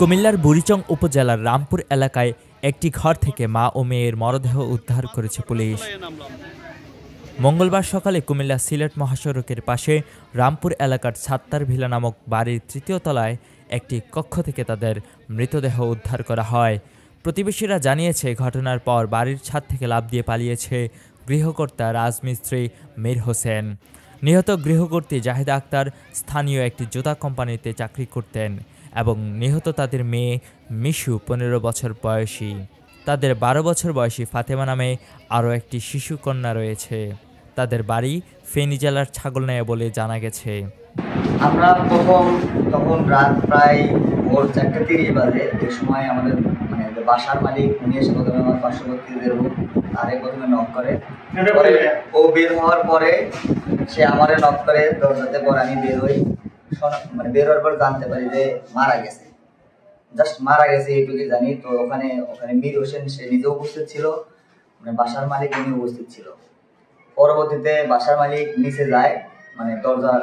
কুমিল্লার বুড়িচং উপজেলার রামপুর এলাকায় একটি ঘর থেকে মা ও মেয়ের মরদেহ উদ্ধার করেছে পুলিশ। মঙ্গলবার সকালে কুমিল্লা সিলেট মহাসড়কের পাশে রামপুর এলাকার ছাত্তার ভিলা নামক বাড়ির তৃতীয় তলায় একটি কক্ষ থেকে তাদের মৃতদেহ উদ্ধার করা হয়। প্রতিবেশীরা জানিয়েছে, ঘটনার পর বাড়ির ছাদ থেকে লাফ দিয়ে পালিয়েছে গৃহকর্তা রাজমিস্ত্রি মীর হোসেন। নিহত গৃহকর্ত্রী জাহিদা আক্তার স্থানীয় একটি জুতা কোম্পানিতে চাকরি করতেন এবং নিহত তাদের মেয়ে মিশু 15 বছর বয়সী। তাদের 12 বছর বয়সী ফাতেমা নামে আরও একটি শিশু কন্যা রয়েছে। তাদের বাড়ি ফেনী জেলার ছাগলনাইয়া বলে জানা গেছে। আমরা তখন রাত প্রায় ভোর 4:30 বাজে। এই সময় আমাদের বাসার মালিক উনি এসে প্রথমে আমার পার্শ্ববর্তীদের প্রথমে নক করে। ও বের হওয়ার পরে সে আমারে নক করে দরজাতে, পরে আমি বের হই। বের হওয়ার পর জানতে পারি যে মারা গেছে, জাস্ট মারা গেছে এইটুকুই জানি। তো ওখানে মীর হোসেন সে নিজে উপস্থিত ছিল, বাসার মালিক উনি উপস্থিত ছিল। পরবর্তীতে বাসার মালিক নিচে যায়, দরজা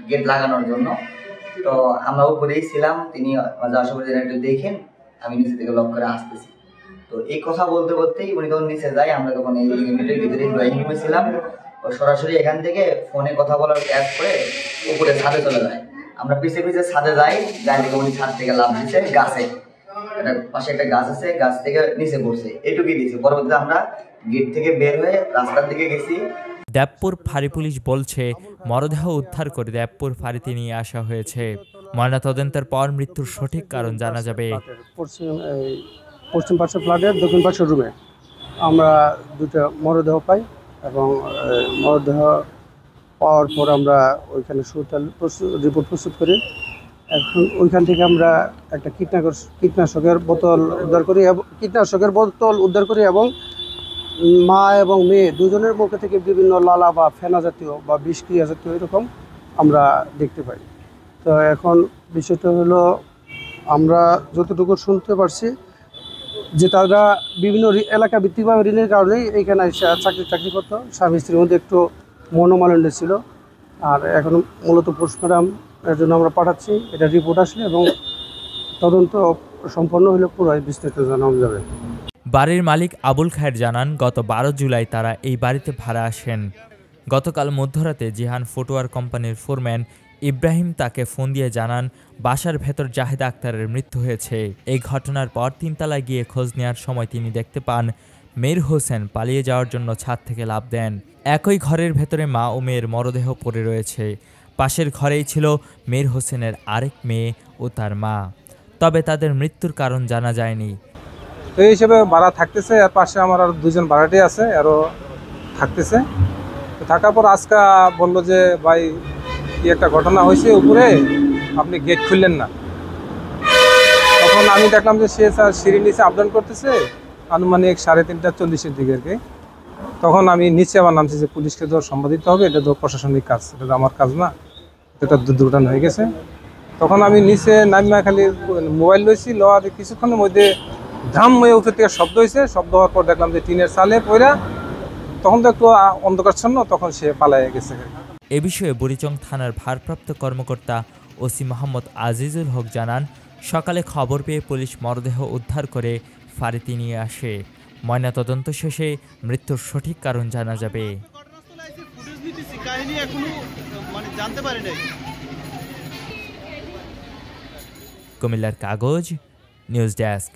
গেট লাগানোর জন্য। তো আমরা উপরেই ছিলাম, তিনি একটু দেখেন আমি নিচে থেকে লক করে আসতেছি। তো এই কথা বলতে বলতেই উনি তখন নিচে যায়। আমরা তখন এই ইউনিটের ভিতরে ড্রয়িং রুমে ছিলাম। সরাসরি এখান থেকে ফোনে কথা বলার অ্যাপ করে উপরে ছাদে চলে যায়। আমরা পিছে পিছে ছাদে যাই, থেকে উনি ছাদ থেকে লাফ দিচ্ছে গাছে, পাশে একটা গাছ আছে, গাছ থেকে নিচে পড়ছে, এইটুকুই দিয়েছে। পরবর্তীতে আমরা গেট থেকে বের হয়ে রাস্তার দিকে গেছি। দেবপুর ফাঁড়ি পুলিশ বলছে, মরদেহ উদ্ধার করে দেবপুর ফাঁড়িতে নিয়ে আসা হয়েছে। ময়নাতদন্তের পর মৃত্যুর সঠিক কারণ জানা যাবে। পশ্চিম পাশের ফ্ল্যাটের দক্ষিণ পাশের রুমে আমরা দুটো মরদেহ পাই এবং মরদেহ পাওয়ার পর আমরা ওইখানে রিপোর্ট প্রস্তুত করি। এখন ওইখান থেকে আমরা একটা কীটনাশকের বোতল উদ্ধার করি এবং মা এবং মেয়ে দুজনের মুখে থেকে বিভিন্ন লালা বা ফেনা জাতীয় বা বিষক্রিয়া জাতীয় এরকম আমরা দেখতে পাই। তো এখন বিষয়টা হলো, আমরা যতটুকু শুনতে পারছি যে তারা বিভিন্ন এলাকা ভিত্তিকভাবে ঋণের কারণেই এইখানে চাকরি করতো। স্বামী স্ত্রীর মধ্যে একটু মনোমালিন্য ছিল। আর এখন মূলত পোস্টমর্টম এর জন্য আমরা পাঠাচ্ছি। এটা রিপোর্ট আসলে এবং তদন্ত সম্পন্ন হলে পুরো বিস্তারিত জানানো যাবে। বাড়ির মালিক আবুল খায়ের জানান, গত 12 জুলাই তারা এই বাড়িতে ভাড়া আসেন। গতকাল মধ্যরাতে জিহান ফুটওয়ার কোম্পানির ফোরম্যান ইব্রাহিম তাকে ফোন দিয়ে জানান, বাসার ভেতর জাহিদা আক্তারের মৃত্যু হয়েছে। এই ঘটনার পর 3 তলায় গিয়ে খোঁজ নেওয়ার সময় তিনি দেখতে পান মীর হোসেন পালিয়ে যাওয়ার জন্য ছাদ থেকে লাফ দেন। একই ঘরের ভেতরে মা ও মেয়ের মরদেহ পড়ে রয়েছে। পাশের ঘরেই ছিল মীর হোসেনের আরেক মেয়ে ও তার মা। তবে তাদের মৃত্যুর কারণ জানা যায়নি। তো এই হিসেবে ভাড়া থাকতেছে, আর পাশে আমার আর 2জন ভাড়াটে আছে, আরও থাকতেছে। থাকার পর আজকে বললো যে ভাই কি একটা ঘটনা হয়েছে উপরে, আপনি গেট খুললেন না। তখন আমি দেখলাম যে সে সিঁড়ি নিচে আপ ডাউন করতেছে, আনুমানিক 3:30-40 দিকে আর কি। তখন আমি নিচে আবার নামছি যে পুলিশকে তো সম্বাদ দিতে হবে, এটা তো প্রশাসনিক কাজ, এটা তো আমার কাজ না, এটা দুর্ঘটনা হয়ে গেছে। তখন আমি নিচে নামিয়া খালি মোবাইল লইছি, লওয়ার কিছুক্ষণের মধ্যে ধাম হয়ে উপর থেকে শব্দ হয়েছে। শব্দ হওয়ার পর দেখলাম যে টিনের চালে পড়া, তখন তো একটু অন্ধকারচ্ছন্ন, তখন সে পালাইয়া গেছে। এ বিষয়ে বুড়িচং থানার ভারপ্রাপ্ত কর্মকর্তা ওসি মোহাম্মদ আজিজুল হক জানান, সকালে খবর পেয়ে পুলিশ মরদেহ উদ্ধার করে ফাঁড়িতে নিয়ে আসে। ময়নাতদন্ত শেষে মৃত্যুর সঠিক কারণ জানা যাবে। কুমিল্লার কাগজ নিউজ ডেস্ক।